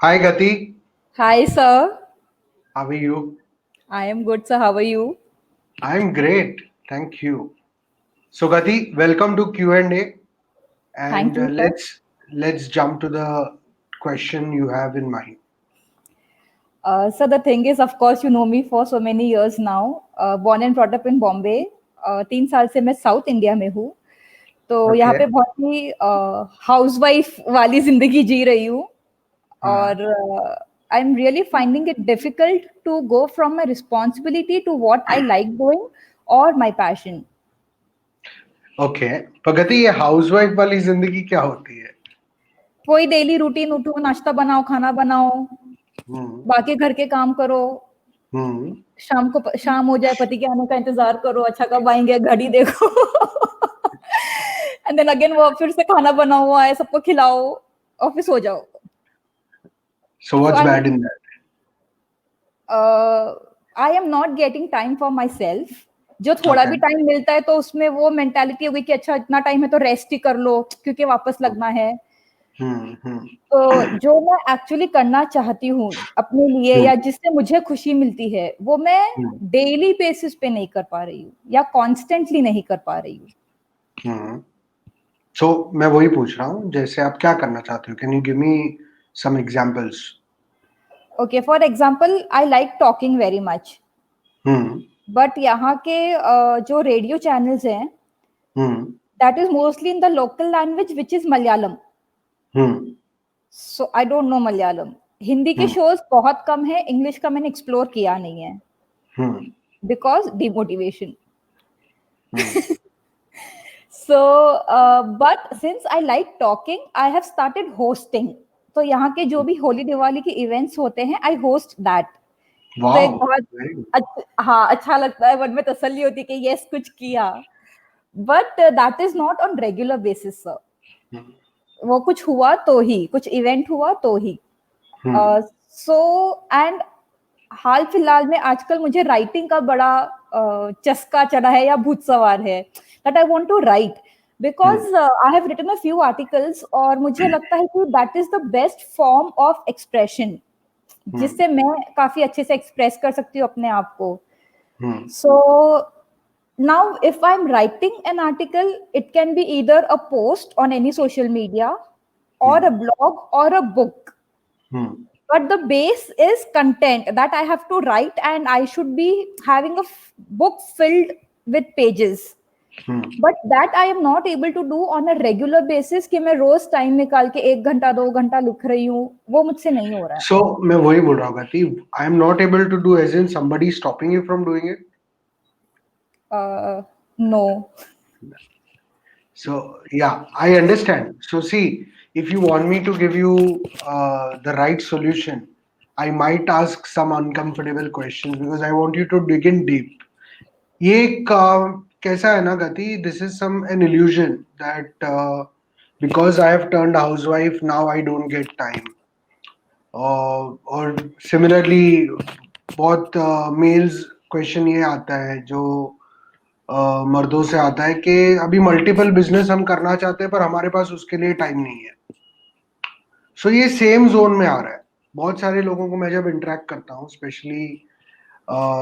Hi Gati, Hi, sir. how are you? I am good, sir. How are you? I'm great, thank you. So Gati, welcome to Q&A Thank and you, sir. let's jump to the question you have in mind. So the thing is, of course, you know me for so many years now. Born and brought up in Bombay. 3 साल से मैं south India में हूँ. तो यहाँ Okay. पे बहुत ही housewife वाली जिंदगी जी रही हूँ. हाँ. और I am really finding it difficult to go from my responsibility to what I like doing और माई पैशन. ओके. तो गति ये हाउसवाइफ वाली जिंदगी क्या होती है? वही डेली रूटीन, उठो, नाश्ता बनाओ, खाना बनाओ, हम्म. बाकी घर के काम करो, हम्म. शाम हो जाए, पति के आने का इंतजार करो, अच्छा कब आएंगे, घड़ी देखो. एंड देन अगेन वो फिर से खाना बना हुआ है, सबको खिलाओ, ऑफिस हो जाओ. So so what's I bad in that? I am not getting time for my self. जो थोड़ा Okay. भी टाइम मिलता है तो उसमें वो मेंटालिटी हो गई कि अच्छा इतना टाइम है तो रेस्ट ही कर लो क्योंकि वापस लगना है. हम्म. तो जो मैं एक्चुअली करना चाहती हूँ अपने लिए हम्म. या जिससे मुझे खुशी मिलती है वो मैं हम्म. डेली बेसिस पे नहीं कर पा रही हूँ या कॉन्स्टेंटली नहीं कर पा रही हूँ. हम्म. So मैं वही पूछ रहा हूँ, जैसे आप क्या करना चाहते हो? Can you give me some examples? Okay, for example I like talking very much. Hmm. But यहाँ के जो रेडियो चैनल्स हैं hmm. That is mostly in the local language which is Malayalam. Hmm. So I don't know Malayalam. Hindi के hmm. Shows बहुत कम है, English का मैंने explore किया नहीं है hmm. Because demotivation. Hmm. So, but since I like talking, I have started hosting. तो यहाँ के जो भी होली दिवाली के इवेंट्स होते हैं, आई होस्ट दैट. तो एक Wow. बहुत Very good. हाँ अच्छा लगता है, मन में तसल्ली होती है कि यस कुछ किया. But that is not on regular basis sir. Hmm. वो कुछ हुआ तो ही, कुछ इवेंट हुआ तो ही. हम्म. सो एंड हाल फिलहाल में आजकल मुझे राइटिंग का बड़ा चस्का चढ़ा है या भूत सवार है that I want to write hmm. Because I have written a few articles और मुझे लगता है कि that is the best form of expression hmm. जिससे मैं काफी अच्छे से एक्सप्रेस कर सकती हूँ अपने आप को. हम्म. सो now if I'm writing an article, it can be either a post on any social media or a hmm. blog or a book, hmm. but the base is content that I have to write and I should be having a book filled with pages. Hmm. But that I am not able to do on a regular basis कि मैं रोज time निकाल के 1 घंटा 2 घंटा लिख रही हूँ, वो मुझसे नहीं हो रहा So मैं वही बोल रहा हूँ गति, I am not able to do as in somebody stopping you from doing it. है. No. So yeah, I understand. So see, if you want me to give you the right solution, I might ask some uncomfortable questions because I want you to dig in deep. ये एक कैसा है ना गति, this is some an illusion that because I have turned housewife now I don't get time. और similarly बहुत mails question ये आता है जो मर्दों से आता है कि अभी मल्टीपल बिजनेस हम करना चाहते हैं पर हमारे पास उसके लिए टाइम नहीं है. सो ये सेम जोन में आ रहा है. बहुत सारे लोगों को मैं जब इंटरेक्ट करता हूँ, specially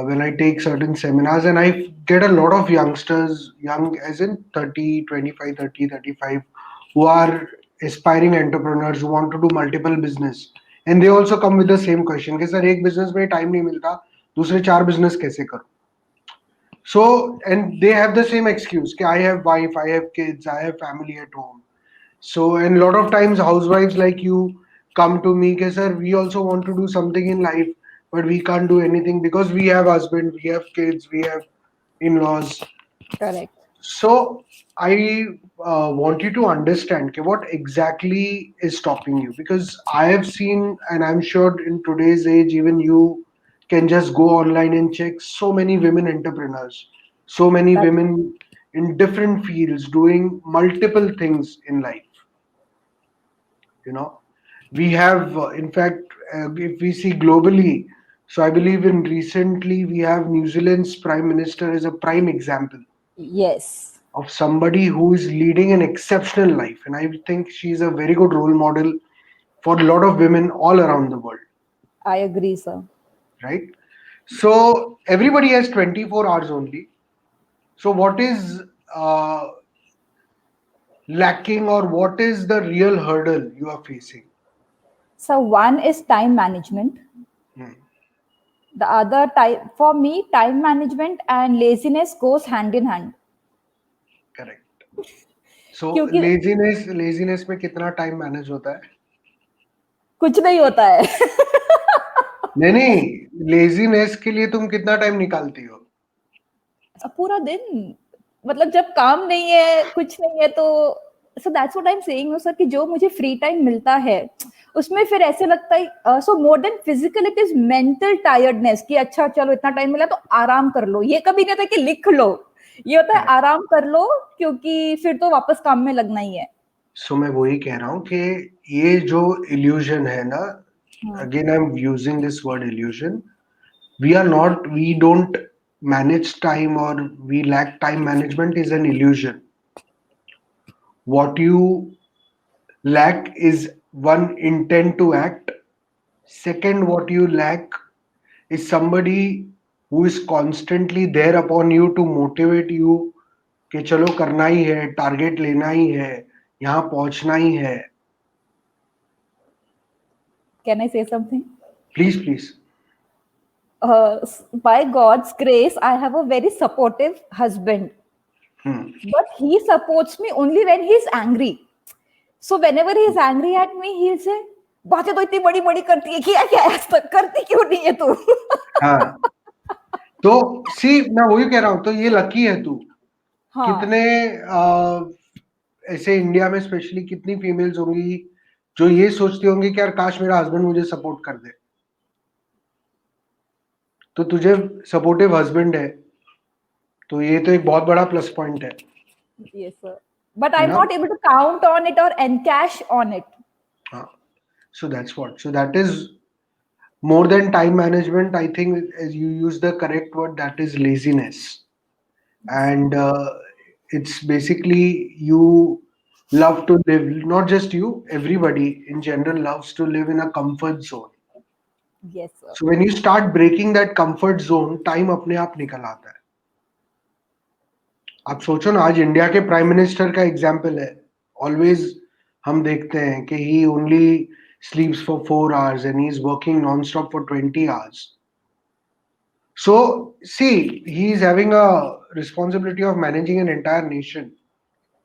when I take certain seminars and I get a lot of youngsters, young as in 30, 25, 30, 35, who are aspiring entrepreneurs who want to do multiple business. And they also come with the same question कि sir एक business में time नहीं मिलता, दूसरे चार business कैसे करूं? So, and they have the same excuse कि I have wife, I have kids, I have family at home. So, and a lot of times housewives like you come to me, कि sir, we also want to do something in life, but we can't do anything because we have husband, we have kids, we have in-laws. Correct. So, I want you to understand कि what exactly is stopping you, because I have seen, and I'm sure in today's age, even you can just go online and check so many women entrepreneurs, so many That's women in different fields doing multiple things in life. You know, we have, in fact, if we see globally, so I believe in recently we have New Zealand's prime minister as a prime example yes. of somebody who is leading an exceptional life, and I think she's a very good role model for a lot of women all around the world, I agree, sir. right? So everybody has 24 hours only. So what is uh, lacking, or what is the real hurdle you are facing? So one is time management. Hmm, The other time, for me, time management and laziness goes hand in hand. correct. So क्योंकि laziness में कितना time manage होता है? कुछ नहीं होता है. नहीं नहीं, लेजीनेस के लिए तुम कितना टाइम निकालती हो? पूरा दिन, मतलब जब काम नहीं है, कुछ नहीं है, तो so that's what I am saying sir, कि जो मुझे फ्री टाइम मिलता है उसमें फिर ऐसे लगता है, so more than physical it is mental tiredness, कि अच्छा चलो इतना टाइम मिला तो आराम कर लो. ये कभी नहीं होता कि लिख लो, ये होता है करेक्ट. आराम कर लो, क्योंकि फिर तो वापस काम में लगना ही है. सो मैं वही कह रहा हूँ कि ये जो इल्यूजन है ना, हाँ. again I'm using this word illusion. We don't manage time, or we lack time management is an illusion. What you lack is, one, intent to act. Second, what you lack is somebody who is constantly there upon you to motivate you कि चलो करना ही है, target लेना ही है, यहाँ पहुंचना ही है. कैन आई से something? Please please. By God's grace, I have a very supportive husband, hmm. but he supports me only when he's angry. So whenever he is angry at me, he'll say, बातें तो इतनी बड़ी बड़ी करती है, किया क्या आज तक, करती क्यों नहीं है तू? हाँ, तो सी मैं वही कह रहा हूँ, तो ये लकी है तू. हाँ. कितने ऐसे इंडिया में स्पेशली कितनी फीमेल्स होंगी जो ये सोचती होंगी कि यार काश मेरा हस्बैंड मुझे सपोर्ट कर दे. तो तुझे सपोर्टिव हस्बैंड है, तो ये तो एक बहुत बड़ा plus point Yes, sir. But है I'm ना? not able to count on it or encash on it. हाँ. So that's what. So that is more than time management. I think as you use the correct word, that is laziness. And it's basically you love to live, not just you, everybody in general loves to live in a comfort zone. Yes, sir. So when you start breaking that comfort zone, time अपने आप निकल आता है. आप सोचो ना, आज India के प्राइम मिनिस्टर का एग्जाम्पल है. ऑलवेज हम देखते हैं कि ही only sleeps for 4 hours and he's working non-stop for 20 hours. So see, he is having a responsibility of managing an entire nation.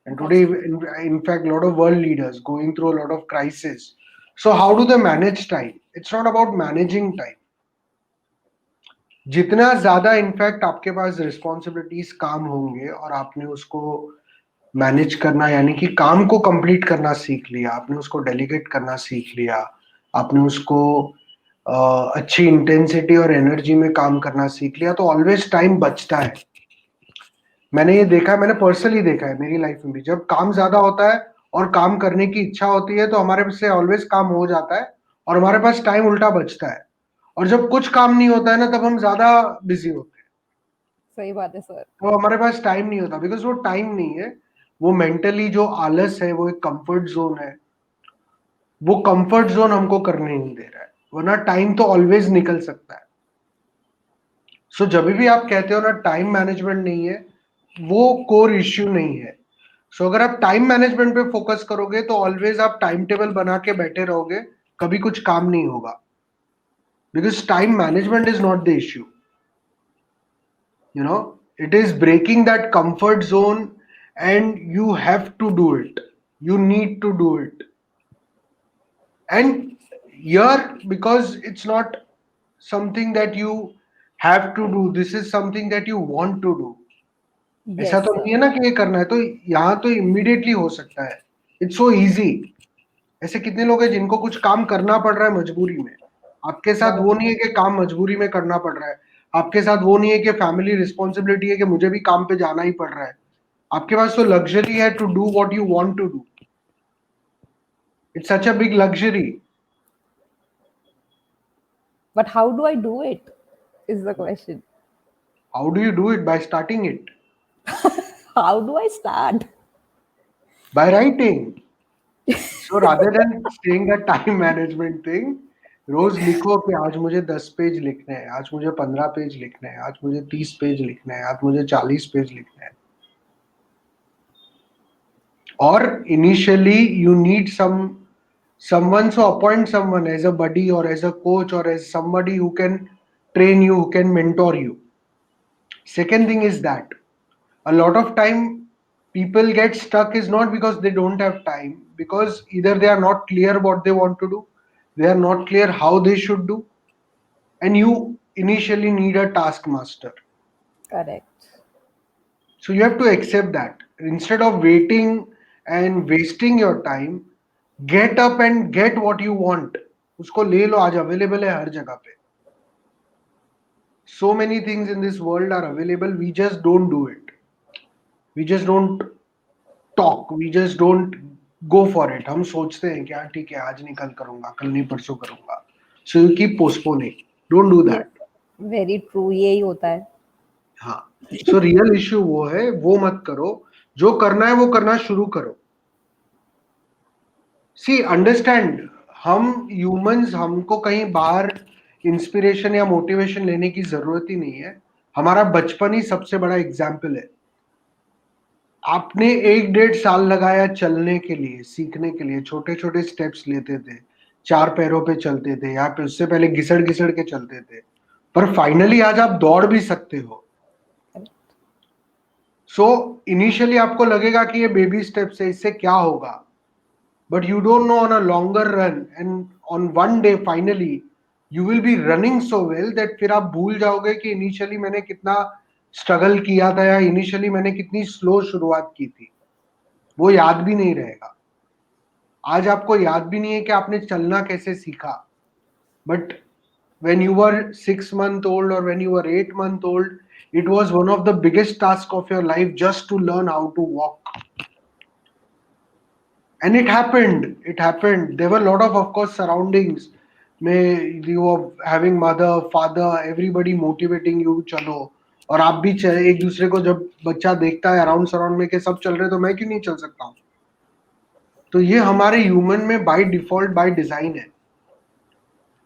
And today, That's true. in fact, a lot of world leaders going through a lot of crisis. So how do they manage time? It's not about managing time. जितना ज्यादा in fact आपके पास responsibilities काम होंगे और आपने उसको manage करना, यानी कि काम को कंप्लीट करना सीख लिया, आपने उसको डेलीगेट करना सीख लिया, आपने उसको अच्छी इंटेंसिटी और एनर्जी में काम करना सीख लिया, तो ऑलवेज टाइम बचता है. मैंने ये देखा है, मैंने पर्सनली देखा है मेरी लाइफ में भी. जब काम ज्यादा होता है और काम करने की इच्छा होती है तो हमारे से ऑलवेज काम हो जाता है और हमारे पास टाइम उल्टा बचता है. और जब कुछ काम नहीं होता है ना, तब हम ज्यादा बिजी होते हैं. सही बात है सर. तो हमारे पास टाइम नहीं होता, बिकॉज वो टाइम नहीं है. वो मेंटली जो आलस है, वो एक कंफर्ट जोन है. वो कंफर्ट जोन हमको करने नहीं दे रहा है, वरना टाइम तो ऑलवेज निकल सकता है. सो जब भी आप कहते हो ना टाइम मैनेजमेंट नहीं है, वो कोर इश्यू नहीं है. सो अगर आप टाइम मैनेजमेंट पे फोकस करोगे तो ऑलवेज आप टाइम टेबल बना के बैठे रहोगे, कभी कुछ काम नहीं होगा. Because time management is not the issue. It is breaking that comfort zone, and you have to do it. You need to do it. And here, because it's not something that you have to do, this is something that you want to do. ऐसा Yes, तो sir. नहीं है ना कि ये करना है, तो यहाँ तो इमीडिएटली हो सकता है. It's so easy. ऐसे कितने लोग हैं जिनको कुछ काम करना पड़ रहा है मजबूरी में. आपके साथ बहुत. वो नहीं है कि काम मजबूरी में करना पड़ रहा है. आपके साथ वो नहीं है कि फैमिली रिस्पॉन्सिबिलिटी है कि मुझे भी काम पे जाना ही पड़ रहा है. आपके पास तो लग्जरी है to do what you want to do. It's such a big luxury. But how do I do it? Is the question. How do you do it? By starting it. How do I start? By writing. So rather than saying a time management thing, रोज लिखो कि आज मुझे 10 page लिखने हैं, आज मुझे 15 page लिखने हैं, आज मुझे 30 पेज लिखने हैं, आज मुझे 40 पेज लिखने हैं. Or initially you need someone, so appoint someone as a buddy or as a coach or as somebody who can train you, who can mentor you. Second thing is that a lot of time people get stuck is not because they don't have time, because either they are not clear what they want to do, they are not clear how they should do, and you initially need a taskmaster. Correct. So you have to accept that instead of waiting and wasting your time, get up and get what you want. उसको ले लो, आज available है हर जगह पे. So many things in this world are available, we just don't do it. We just don't talk, we just don't go for it. हम सोचते हैं कि हाँ ठीक है, आज नहीं कल करूंगा, कल नहीं परसों करूंगा. So you keep postponing. Don't do that. Very true, यही होता है. हाँ. So real issue वो है, वो मत करो. जो करना है वो करना शुरू करो. सी अंडरस्टैंड, हम ह्यूमंस, हमको कहीं बाहर इंस्पिरेशन या मोटिवेशन लेने की जरूरत ही नहीं है. हमारा बचपन ही सबसे बड़ा एग्जाम्पल है. आपने 1-1.5 साल लगाया चलने के लिए, सीखने के लिए, छोटे छोटे स्टेप्स लेते थे, 4 पैरों पे चलते थे, या फिर उससे पहले घिसड़ घिसड़ के चलते थे, पर फाइनली आज आप दौड़ भी सकते हो. सो इनिशियली आपको लगेगा कि ये बेबी स्टेप्स है, इससे क्या होगा, but you don't know on a longer run and on one day finally you will be running so well that फिर आप भूल जाओगे कि इनिशियली मैंने कितना स्ट्रगल किया था या इनिशियली मैंने कितनी स्लो शुरुआत की थी. वो याद भी नहीं रहेगा. आज आपको याद भी नहीं है कि आपने चलना कैसे सीखा, but when you were 6 month old or when you were 8 month old, it was one of the biggest tasks of your life just to learn how to walk. And it happened. There were a lot of course surroundings. May you were having mother, father, everybody motivating you, चलो. और आप भी एक दूसरे को जब बच्चा देखता है अराउंड सराउंड में कि सब चल रहे तो मैं क्यों नहीं चल सकता हूँ. तो ये हमारे ह्यूमन में बाय डिफॉल्ट, बाय डिजाइन है.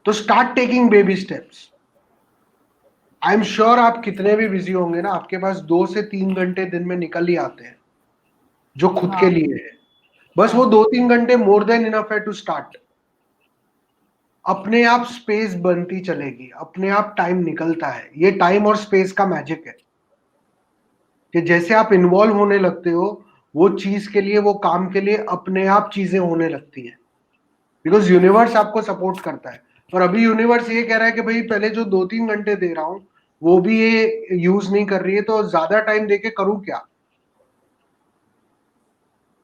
तो start taking baby steps. I am sure आप कितने भी बिजी होंगे ना, आपके पास 2 से 3 घंटे दिन में निकल ही आते हैं जो खुद के लिए है. बस वो 2-3 घंटे मोर देन इनफ है टू स्टार्ट. अपने आप स्पेस बनती चलेगी, अपने आप टाइम निकलता है. ये टाइम और स्पेस का मैजिक है कि जैसे आप इन्वॉल्व होने लगते हो वो चीज के लिए, वो काम के लिए, अपने आप चीजें होने लगती हैं. बिकॉज यूनिवर्स आपको सपोर्ट करता है. और अभी यूनिवर्स ये कह रहा है कि भाई पहले जो 2-3 घंटे दे रहा हूं वो भी ये यूज नहीं कर रही है, तो ज्यादा टाइम देके करूं क्या.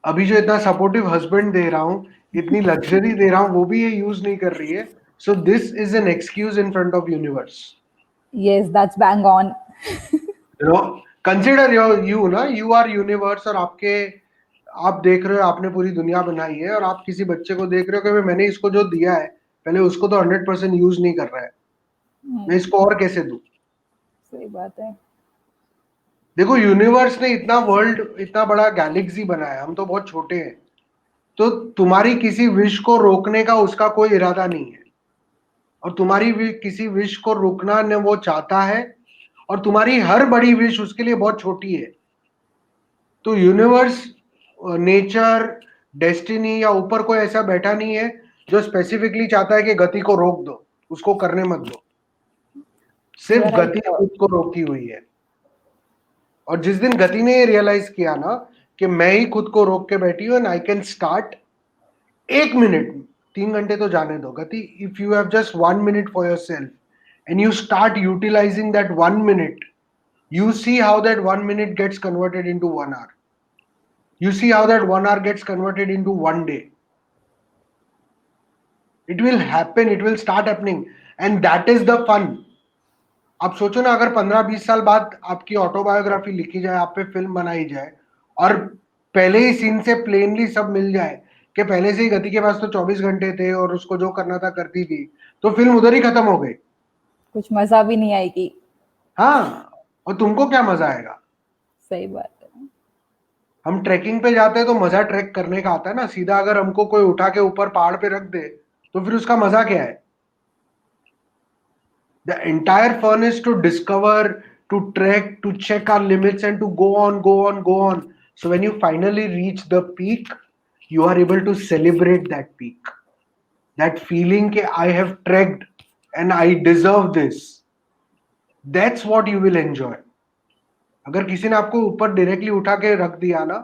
अभी जो इतना सपोर्टिव हस्बैंड दे रहा हूं, इतनी लग्जरी दे रहा हूं, वो भी ये यूज नहीं कर रही है. So this is an excuse in front of universe. Yes, that's bang on. You know, consider you ना, यू आर यूनिवर्स. और आपके, आप देख रहे हो आपने पूरी दुनिया बनाई है और आप किसी बच्चे को देख रहे हो कि भाई मैंने इसको जो दिया है, पहले उसको तो 100% यूज नहीं कर रहा है, मैं इसको और कैसे दूं. सही बात है. देखो यूनिवर्स ने इतना वर्ल्ड, इतना बड़ा गैलेक्सी बनाया, हम तो बहुत छोटे हैं. तो तुम्हारी किसी विश को रोकने का उसका कोई इरादा नहीं है, और तुम्हारी किसी विश को रोकना ने वो चाहता है, और तुम्हारी हर बड़ी विश उसके लिए बहुत छोटी है. तो यूनिवर्स, नेचर, डेस्टिनी या ऊपर कोई ऐसा बैठा नहीं है जो स्पेसिफिकली चाहता है कि गति को रोक दो, उसको करने मत दो. सिर्फ गति खुद को रोकी हुई है. और जिस दिन गति ने ये रियलाइज किया ना कि मैं ही खुद को रोक के बैठी हूं and I can start, 1 minute, 3 घंटे तो जाने दो गति, if you have just 1 minute for yourself and you start utilising that 1 minute, you see how that 1 minute gets converted into 1 hour. You see how that 1 hour gets converted into one day. It will happen, it will start happening, and that is the fun. आप सोचो ना, अगर 15-20 साल बाद आपकी autobiography लिखी जाए, आप पे फिल्म बनाई जाए, और पहले ही सीन से प्लेनली सब मिल जाए कि पहले से ही गति के पास तो 24 घंटे थे और उसको जो करना था करती थी, तो फिल्म उधर ही खत्म हो गई. कुछ मजा भी नहीं आएगी. हाँ, और तुमको क्या मजा आएगा. सही बात है. हम ट्रैकिंग पे जाते हैं तो मजा ट्रैक करने का आता है ना, सीधा अगर हमको कोई उठा के ऊपर पहाड़ पे रख दे तो फिर उसका मजा क्या है? The entire fun is to discover, to trek, to check our limits, and to go on, go on, go on. So when you finally reach the peak, you are able to celebrate that peak. That feeling that I have trekked and I deserve this. That's what you will enjoy. अगर किसी ने आपको ऊपर directly उठा के रख दिया ना,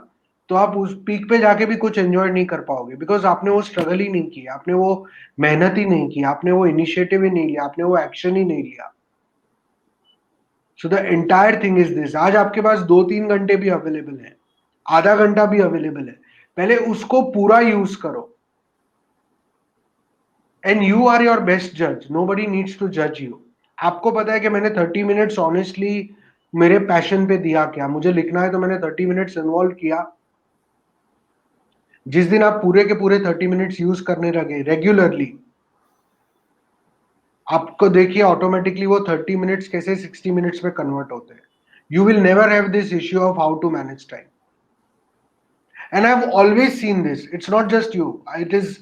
तो आप उस पीक पे जाके भी कुछ एंजॉय नहीं कर पाओगे, बिकॉज आपने वो स्ट्रगल ही नहीं किया, आपने वो मेहनत ही नहीं की, आपने वो इनिशिएटिव ही नहीं लिया, आपने वो एक्शन ही नहीं लिया. So the entire thing is this. आज आपके पास 2-3 घंटे भी अवेलेबल है, आधा घंटा भी अवेलेबल है, पहले उसको पूरा यूज करो. And you are your best जज, नो बडी नीड्स टू जज यू. आपको पता है कि मैंने 30 मिनट्स ऑनेस्टली मेरे पैशन पे दिया, क्या मुझे लिखना है तो मैंने 30 मिनट्स इन्वॉल्व किया. जिस दिन आप पूरे के पूरे 30 मिनट्स यूज करने लगे रेगुलरली, आपको देखिए ऑटोमेटिकली वो 30 मिनट्स कैसे 60 मिनट्स में कन्वर्ट होते हैं. You will never have this issue of how to manage time. And I've always seen this. It's not just you. It is,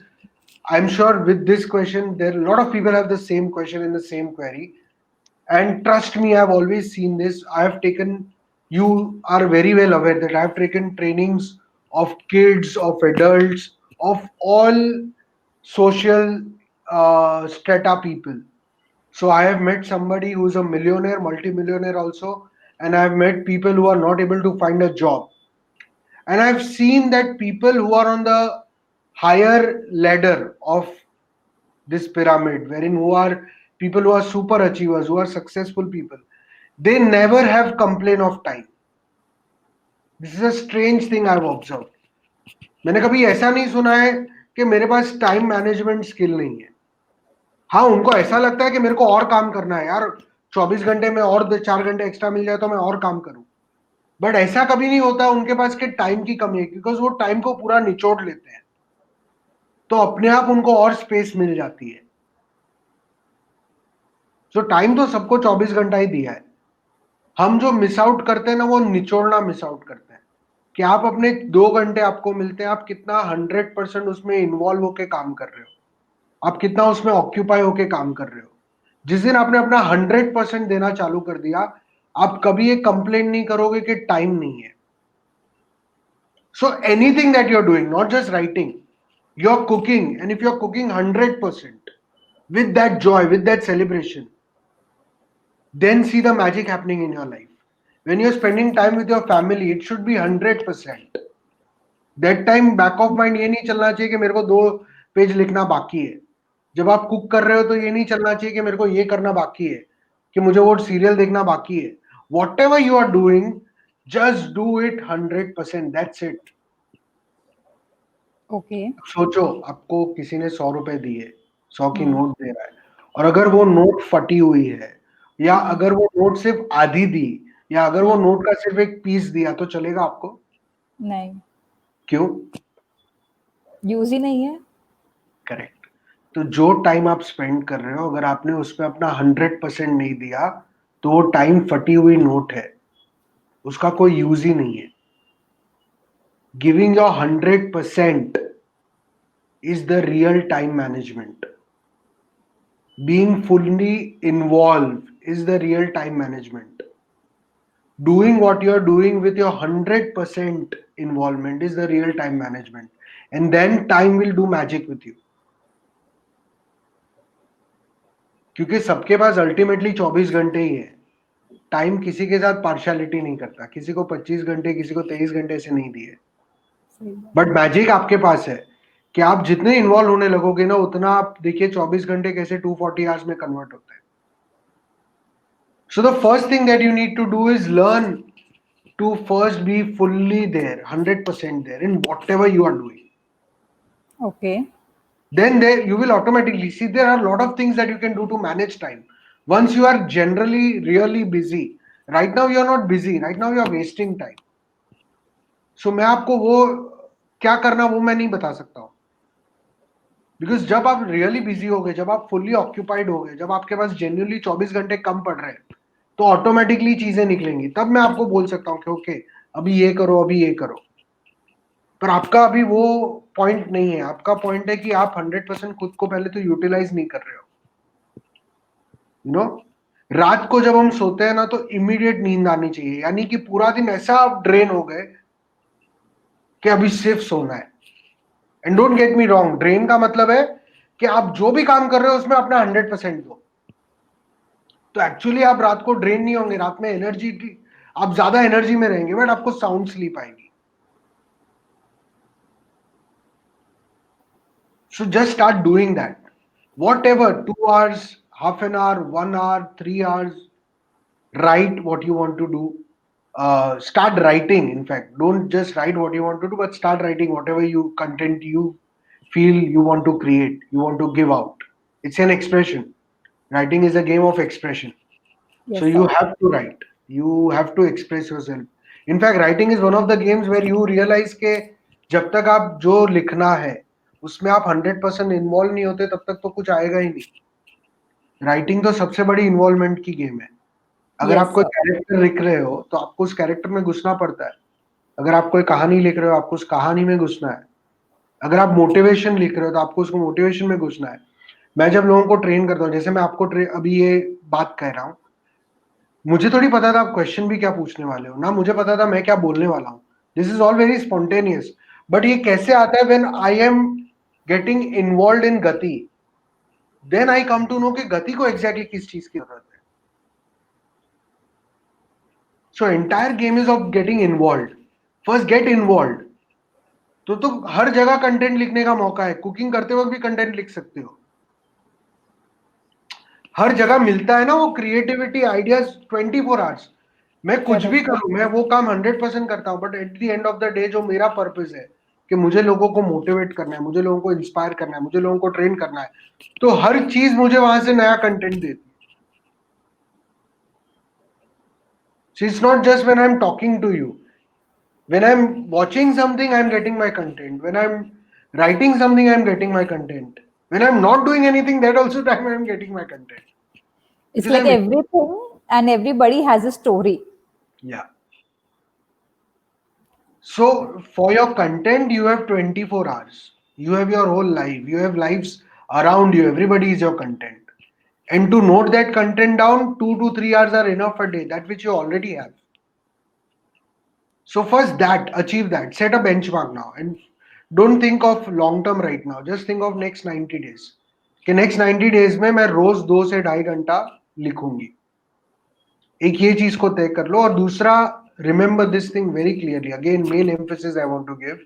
I'm sure with this question, there a lot of people have the same question in the same query. And trust me, I've always seen this. I've taken, you are very well aware that I've taken trainings of kids, of adults, of all social strata people. So I have met somebody who's a millionaire, multi-millionaire also, and I've met people who are not able to find a job. And I've seen that people who are on the higher ladder of this pyramid, wherein who are people who are super achievers, who are successful people, they never have complaint of time. This is a strange thing I've observed. मैंने कभी ऐसा नहीं सुना है कि मेरे पास time management skill नहीं है. हाँ, उनको ऐसा लगता है कि मेरे को और काम करना है यार, 24 घंटे में और 4 घंटे एक्स्ट्रा मिल जाए तो मैं और काम करूं. बट ऐसा कभी नहीं होता उनके पास कि टाइम की कमी है, बिकॉज वो टाइम को पूरा निचोड़ लेते हैं, तो अपने आप उनको और स्पेस मिल जाती है. सो टाइम तो सबको 24 घंटा ही दिया है. हम जो मिस आउट करते हैं ना, वो निचोड़ना मिस आउट करते हैं. कि आप अपने 2 घंटे आपको मिलते हैं, आप कितना 100% उसमें इन्वॉल्व होके काम कर रहे हो, आप कितना उसमें ऑक्यूपाई होके काम कर रहे हो. जिस दिन आपने अपना 100% देना चालू कर दिया, आप कभी ये कंप्लेन नहीं करोगे कि टाइम नहीं है. So anything that you are doing, not just writing, you are cooking, and if you are cooking 100% with that joy, with that celebration, then see the magic happening in your life. When you're spending time with your family, it should be 100%. That time back of mind ये नहीं चलना चाहिए कि मेरे को 2 page लिखना बाकी है. जब आप कुक कर रहे हो तो ये नहीं चलना चाहिए कि मेरे को ये करना बाकी है, कि मुझे वो सीरियल देखना बाकी है. Whatever you are doing, just do it 100%. That's it. Okay. सोचो, आपको किसी ने 100 रुपए दिए, 100 की हम्म. नोट दे रहा है, और अगर वो नोट फटी हुई है, या अगर वो नोट सिर्फ आधी दी, या अगर वो नोट का सिर्फ एक पीस दिया, तो चलेगा आपको? नहीं, क्यों? यूज ही नहीं है. करेक्ट. तो जो टाइम आप स्पेंड कर रहे हो, अगर आपने उसमें अपना 100% नहीं दिया, तो वो टाइम फटी हुई नोट है, उसका कोई यूज ही नहीं है. Giving your 100% is the real time management. Being fully involved is the real time management. Doing what you're doing with your 100% involvement is the real time management. And then time will do magic with you. क्योंकि सबके पास ultimately 24 घंटे ही है. Time किसी के साथ partiality नहीं करता, किसी को 25 घंटे, किसी को 23 घंटे ऐसे नहीं दिए. बट मैजिक आपके पास है कि आप जितने इन्वॉल्व होने लगोगे ना, उतना आप देखिए 24 घंटे कैसे 240 आवर्स में कन्वर्ट होते हैं. So the first thing that you need to do is learn to first be fully there, 100% there in whatever you are doing. Okay. Then there you will automatically see there are a lot of things that you can do to manage time. Once you are generally really busy, right now you are not busy, right now you are wasting time. So मैं आपको वो क्या करना वो मैं नहीं बता सकता हूँ, बिकॉज जब आप रियली बिजी हो गए, जब आप फुल्ली ऑक्यूपाइड हो गए, जब आपके पास जेन्युइनली 24 घंटे कम पड़ रहे हैं, तो ऑटोमेटिकली चीजें निकलेंगी. तब मैं आपको बोल सकता हूँ कि ओके, अभी ये करो, अभी ये करो. पर आपका अभी वो पॉइंट नहीं है। आपका पॉइंट है कि आप 100% खुद को पहले तो यूटिलाइज नहीं कर रहे हो। यू नो, रात को जब हम सोते हैं ना तो इमीडिएट नींद आनी चाहिए, यानी कि पूरा दिन ऐसा आप ड्रेन हो गए कि अभी सिर्फ सोना है। And don't get me wrong, drain का मतलब है कि आप जो भी काम कर रहे हो उसमें अपना 100% दो। तो एक्चुअली आप रात को ड्रेन नहीं होंगे, रात में एनर्जी की आप ज्यादा एनर्जी में रहेंगे, बट आपको साउंड स्लीप आएगी। So just start doing that, what ever, 2 hours, half an hour, 1 hour, 3 hours, write what you want to do. Start writing. In fact, don't just write what you want to do, but start writing whatever you content you feel you want to create, you want to give out. It's an expression. Writing is a game of expression. So Yes, you sir. have to write, you have to express yourself. In fact, writing is one of the games where you realize के जब तक आप जो लिखना है उसमें आप 100% involve नहीं होते तब तक तो कुछ आएगा ही नहीं। राइटिंग तो सबसे बड़ी इन्वॉल्वमेंट की गेम है। अगर आप Yes, कोई sir. कैरेक्टर लिख रहे हो तो आपको उस कैरेक्टर में घुसना पड़ता है। अगर आप कोई कहानी लिख रहे हो आपको उस कहानी में घुसना है। अगर आप मोटिवेशन लिख रहे हो तो आपको उसको मोटिवेशन में घुसना है। मैं जब लोगों को ट्रेन करता हूँ, जैसे मैं आपको अभी ये बात कह रहा हूँ, मुझे थोड़ी पता था आप क्वेश्चन भी क्या पूछने वाले हो, ना मुझे पता था मैं क्या बोलने वाला हूँ। This is all very spontaneous. But ये कैसे आता है, when I am getting involve in गति, then I come to know कि गति को एग्जैक्टली किस चीज की जरूरत है। So entire game is of getting involve. First get involve. तो हर जगह कंटेंट लिखने का मौका है। कुकिंग करते वक्त भी कंटेंट लिख सकते हो। हर जगह मिलता है ना वो क्रिएटिविटी आइडियाज 24 hours। मैं कुछ भी Correct. करूं, मैं वो काम 100% करता हूं, but at the end of the day जो मेरा पर्पस है कि मुझे लोगों को मोटिवेट करना है, मुझे लोगों को इंस्पायर करना है, मुझे लोगों को ट्रेन करना है, तो हर चीज मुझे वहां से नया कंटेंट देती है। So it's not just when I'm talking to you. When I'm watching something, I'm getting my content. When I'm writing something, I'm getting my content. When I'm not doing anything, that also time I'm getting my content. It's Because like I'm, everything and everybody has a story. yeah. So for your content, you have 24 hours. You have your whole life. You have lives around you. Everybody is your content. And to note that content down, 2 to 3 hours are enough a day, that which you already have. So first that, achieve that. Set a benchmark now. And don't think of long term right now. Just think of next 90 days. कि next 90 days में मैं रोज 2 से 2.5 घंटा लिखूंगी। एक ये चीज को तय कर लो। और दूसरा, remember this thing very clearly. Again, main emphasis I want to give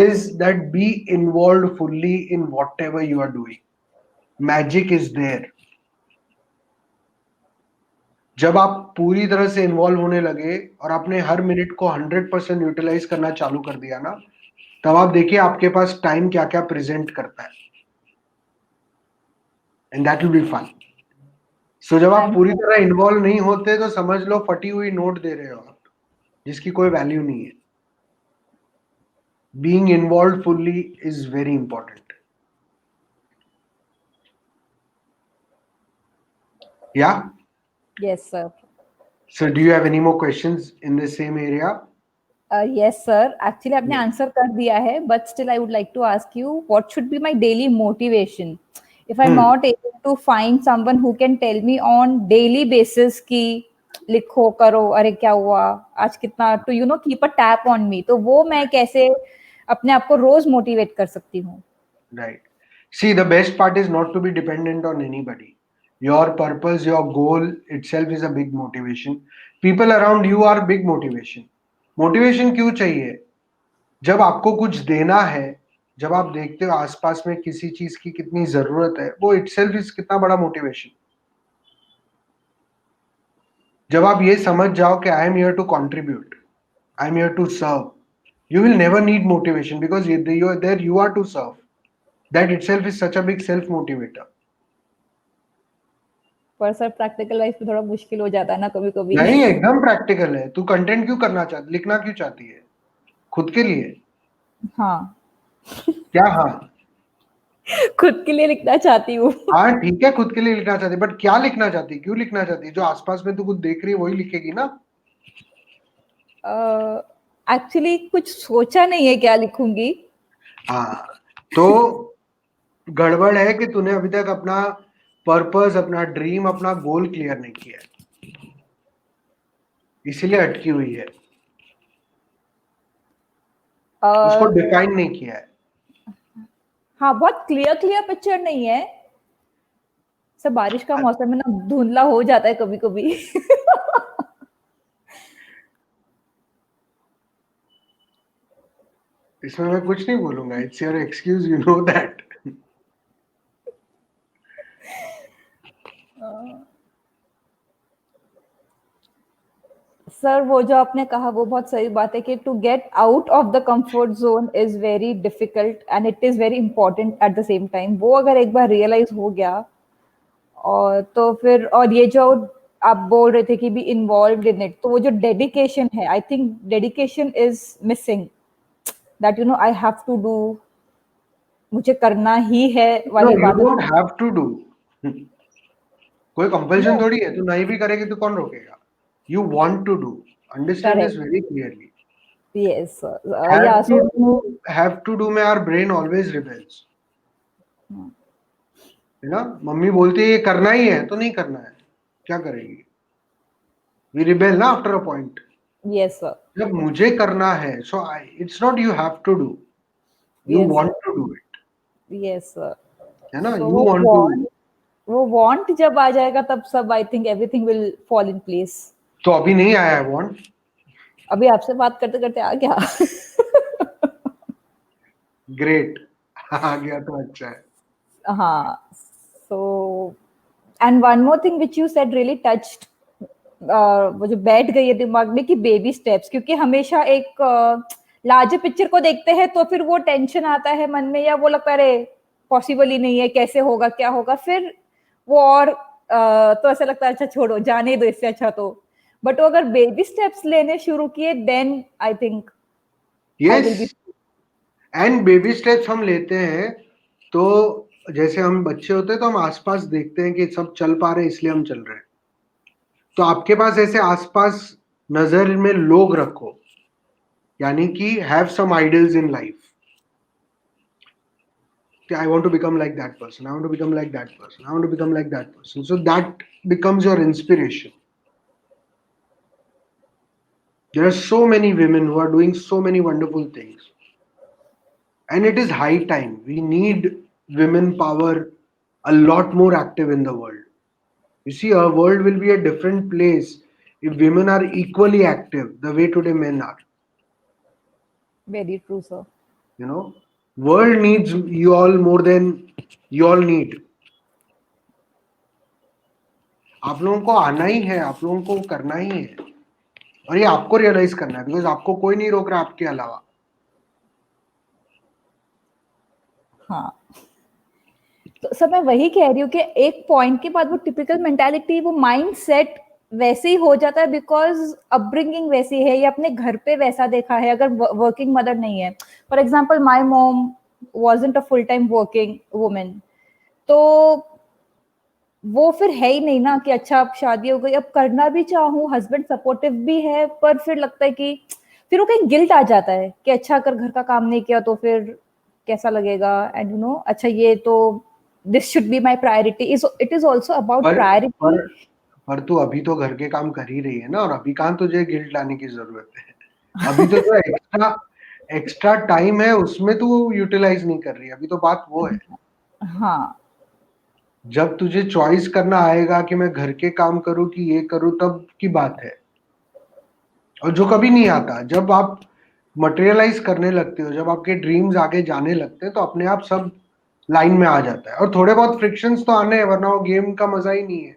is that be involved fully in whatever you are doing. Magic is there. जब आप पूरी तरह से इन्वॉल्व होने लगे और आपने हर मिनट को 100% यूटिलाइज करना चालू कर दिया ना, तब आप देखिए आपके पास टाइम क्या क्या प्रेजेंट करता है। And that will be fun. So जब आप And पूरी तरह इन्वॉल्व नहीं होते तो समझ लो फटी हुई नोट दे रहे हो आप, जिसकी कोई वैल्यू नहीं है। Being involve fully is very important. या yes, sir. So do you have any more questions in the same area? Yes, sir. Actually, आपने आंसर कर दिया है, but still I would like to ask you, what should be my daily motivation? If I'm not able to find someone who can tell me on daily basis कि लिखो करो, अरे क्या हुआ आज कितना, to you know keep a tap on me, तो वो मैं कैसे अपने आप को रोज मोटिवेट कर सकती हूँ? Right. See, the best part is not to be dependent on anybody. Your purpose, your goal itself is a big motivation. People around you are big motivation. Motivation क्यों चाहिए? जब आपको कुछ देना है, जब आप देखते हो आसपास में किसी चीज की कितनी जरूरत है, वो itself is कितना बड़ा मोटिवेशन। जब आप ये समझ जाओ कि I am here to contribute, I am here to serve, you will never need motivation because you are there, you are to serve. That itself is such a big self motivator. पर sir practical life में थोड़ा मुश्किल हो जाता है ना कभी कभी। नहीं, एकदम प्रैक्टिकल है। तू कंटेंट क्यों करना चाहती, लिखना क्यों चाहती है? खुद के लिए? हाँ, क्या हाँ? खुद के लिए लिखना चाहती हूँ। हाँ ठीक है, खुद के लिए लिखना चाहती है, बट क्या लिखना चाहती है, क्यों लिखना चाहती है? जो आसपास में तू कुछ देख रही है वही लिखेगी ना। एक्चुअली कुछ सोचा नहीं है क्या लिखूंगी। हाँ, तो गड़बड़ है कि तूने अभी तक अपना पर्पस, अपना ड्रीम, अपना गोल क्लियर नहीं किया है, इसीलिए अटकी हुई है, उसको अह, डिफाइन नहीं किया है। हाँ, बहुत क्लियर क्लियर पिक्चर नहीं है। सब बारिश का मौसम है ना, धुंधला हो जाता है कभी कभी। इसमें मैं कुछ नहीं बोलूंगा, it's your excuse, you know that. Sir, वो जो आपने कहा वो बहुत सही बात है कि to get out of the comfort zone is very difficult and it is very important at the same time. वो अगर एक बार रियलाइज हो गया, और तो फिर, और ये जो आप बोल रहे थे कि बी इन्वॉल्व इन इट, तो वो जो डेडिकेशन है, I think dedication is missing, that I have to do, मुझे करना ही है नो, वाली यू बात। डोंट हैव टू डू, कोई कंपल्शन नो, थोड़ी है, तू नहीं भी करेगी तो कौन रोकेगा। You want to do, understand this correct, very clearly. Yes, have या to so do, have to do में आवर ब्रेन ऑलवेज रिबेल्स, है ना। मम्मी बोलती है ये करना ही है तो नहीं करना है, क्या करेगी, वी रिबेल ना after a point. Yes sir, जब मुझे करना है, so I, it's not you have to do, you yes want sir, to do it, yes sir. है ना, so you want to do. वो वांट जब आ जाएगा तब सब, I think everything will fall in place. तो अभी नहीं आया है वांट, अभी आपसे बात करते करते आ गया। ग्रेट। आ गया तो अच्छा है। हाँ, so and one more thing which you said really touched, वो जो बैठ गई है दिमाग में, कि बेबी स्टेप्स, क्योंकि हमेशा एक लार्जर पिक्चर को देखते हैं तो फिर वो टेंशन आता है मन में, या वो लगता है अरे पॉसिबल ही नहीं है, कैसे होगा, क्या होगा, फिर वो और तो ऐसा लगता है अच्छा छोड़ो, जाने दो इससे अच्छा तो। बट वो अगर बेबी स्टेप्स लेने शुरू किए, then I think I yes, will be. And baby steps हम लेते हैं तो, जैसे हम बच्चे होते हैं तो हम आसपास देखते हैं कि सब चल पा रहे हैं इसलिए हम चल रहे हैं, तो आपके पास ऐसे आसपास नजर में लोग रखो, यानी कि have some idols in life, I want to become like that person, I want to become like that person, I want to become like that person, so that becomes your inspiration. There are so many women who are doing so many wonderful things, and it is high time. We need women power a lot more active in the world. You see, our world will be a different place if women are equally active the way today men are. Very true sir. You know, world needs you all more than you all need. आप लोगों को आना ही है, आप लोगों को करना ही है, और ये आपको रियलाइज करना है, बिकॉज आपको कोई नहीं रोक रहा आपके अलावा। हाँ, तो सर मैं वही कह रही हूँ कि एक पॉइंट के बाद वो टिपिकल मेंटालिटी, वो माइंड सेट वैसे ही हो जाता है, बिकॉज अपब्रिंगिंग वैसी है, या अपने घर पे वैसा देखा है, अगर वर्किंग मदर नहीं है। For example my mom wasn't a full time working women, तो वो फिर है ही नहीं ना कि अच्छा अब शादी हो गई, अब करना भी चाहूँ, हस्बैंड सपोर्टिव भी है, पर फिर लगता है कि फिर वो कहीं गिल्ट आ जाता है कि अच्छा अगर घर का काम नहीं किया तो फिर कैसा लगेगा, एंड अच्छा ये तो this should be my priority, is it is also about पर प्रायोरिटी। पर पर तू अभी तो घर के काम कर ही रही है ना, और अभी कहाँ तुझे गिल्ट लाने की जरूरत है। अभी तो जो एक्स्ट्रा एक्स्ट्रा टाइम है उसमें तू यूटिलाइज नहीं कर रही है, अभी तो बात वो है। हाँ, जब तुझे चॉइस करना आएगा कि मैं घर के काम करूँ कि ये करूँ, तब की बात है। और जो कभी नहीं आता, जब आप मटेरियलाइज करने लगते हो, जब आपके ड्रीम्स आगे जाने लगते हैं, तो अपने आप सब लाइन में आ जाता है। और थोड़े बहुत फ्रिक्शंस तो आने हैं, वरना वो गेम का मजा ही नहीं है।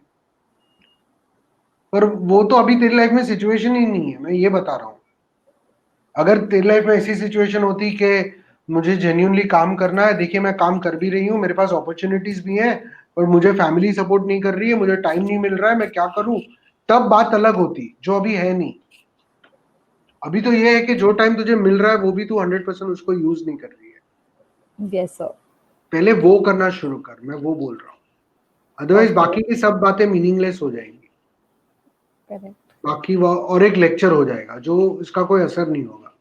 पर वो तो अभी तेरी लाइफ में सिचुएशन ही नहीं है, मैं ये बता रहा हूँ। अगर तेरी लाइफ में ऐसी सिचुएशन होती कि मुझे जेन्यूनली काम करना है, देखिए मैं काम कर भी रही हूँ, मेरे पास अपॉर्चुनिटीज भी हैं, और मुझे फैमिली सपोर्ट नहीं कर रही है, मुझे टाइम नहीं मिल रहा है, मैं क्या करूँ, तब बात अलग होती, जो अभी है नहीं। अभी तो ये है कि जो टाइम तुझे मिल रहा है वो भी तू 100% उसको यूज नहीं कर रही है। यस सर, पहले वो करना शुरू कर, मैं वो बोल रहा हूँ। अदरवाइज ओके, बाकी की सब बातें मीनिंगलेस हो जाएंगी, करेक्ट। बाकी वो और एक लेक्चर हो जाएगा जो इसका कोई असर नहीं होगा।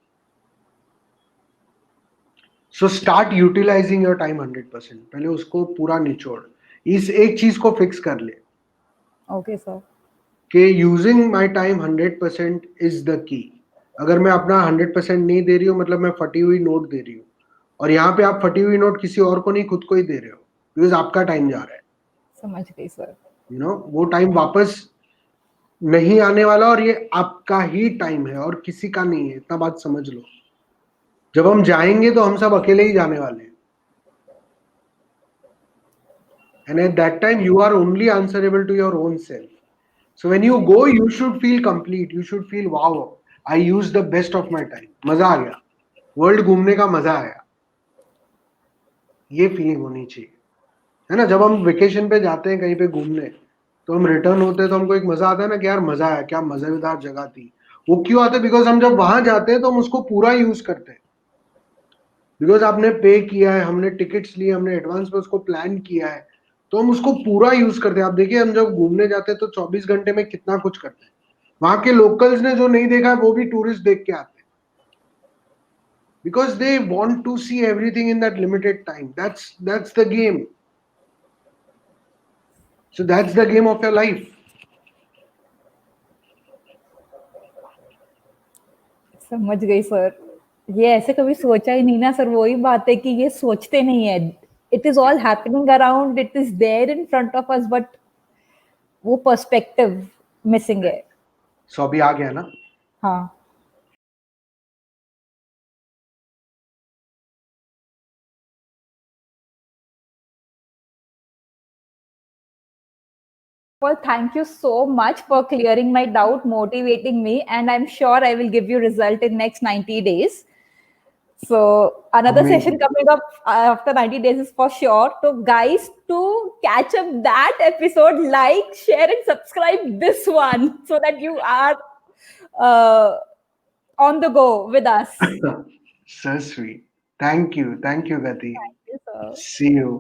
So start utilising your time 100%. पहले उसको पूरा निचोड़. इस एक चीज को फिक्स कर ले ओके सर. कि using my time 100% is the key. अगर मैं अपना 100% नहीं दे रही हूँ मतलब मैं फटी हुई नोट दे रही हूँ. और यहाँ पे आप फटी हुई नोट किसी और को नहीं, खुद को ही दे रहे हो, बिकॉज आपका टाइम जा रहा है. समझ गई सर. यू नो, वो टाइम वापस नहीं आने वाला और ये आपका ही टाइम है और किसी का नहीं है. इतना बात समझ लो. जब हम जाएंगे तो हम सब अकेले ही जाने वाले हैं. And at that time, you are only answerable to your own self. So when you go, you should feel complete. You should feel, wow, I used the best of my time. मजा आ गया. World घूमने का मजा आया. ये feeling होनी चाहिए, है ना. जब हम वेकेशन पे जाते हैं कहीं पे घूमने, तो हम रिटर्न होते हैं तो हमको एक मजा आता है ना कि यार मजा आया, क्या मजेदार जगह थी. वो क्यों आता है? बिकॉज हम जब वहां जाते हैं तो हम उसको पूरा यूज करते हैं. बिकॉज आपने पे किया है, हमने टिकट्स लिए, हमने एडवांस में उसको प्लान किया है, तो हम उसको पूरा यूज करते हैं. आप देखिए, हम जब घूमने जाते हैं तो 24 घंटे में कितना कुछ करते हैं. वहां के लोकल्स ने जो नहीं देखा है वो भी टूरिस्ट देख के आते हैं, because they want to see everything in that limited time. That's the game. So that's the game of your life. समझ गई सर. ये ऐसे कभी सोचा ही नहीं ना सर. वही बात है कि ये सोचते नहीं है. It is all happening around, it is there in front of us, but वो पर्सपेक्टिव मिसिंग है. सो अभी आ गया ना. हाँ. Well, thank you so much for clearing my doubt, motivating me, and I'm sure I will give you result in next 90 days. So another session Amazing. coming up after 90 days is for sure. So guys, to catch up that episode, like, share, and subscribe this one so that you are uh, on the go with us. So sweet. Thank you, Gati. Thank you, sir. See you.